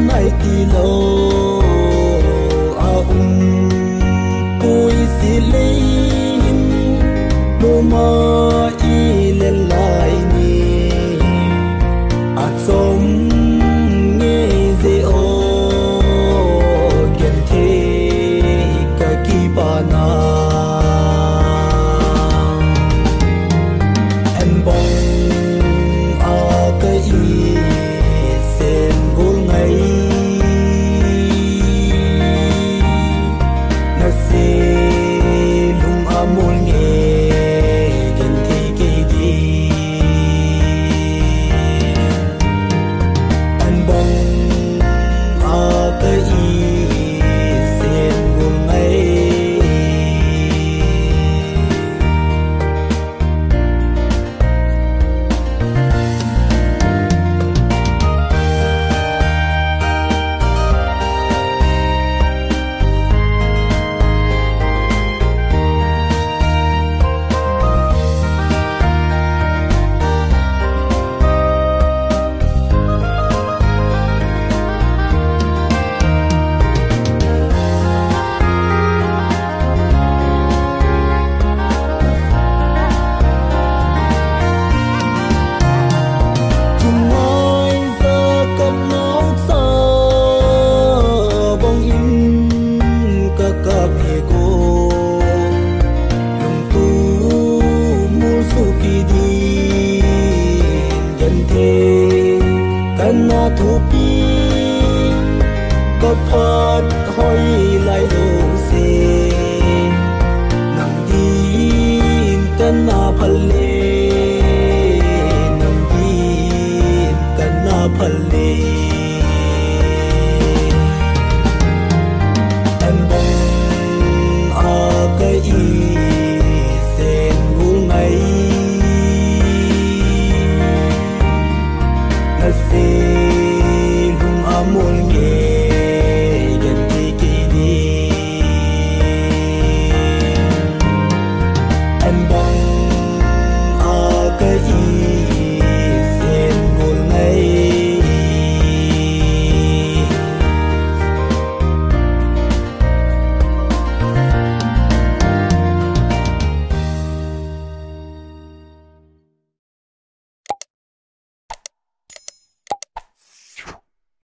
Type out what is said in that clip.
ai ti lo a pui si lein no ma i le lai ni a som nge ze o gen the ka ki ba na en bong a ka i sen gul ngai na se lung amol nge gen thi ke di en bong a ka i sen gul ngai na thu pi có phát hoi lại đồ se nang di kan na phalle nang di kan na phalle en bong a ka i sen gu ngai na se lung amol nge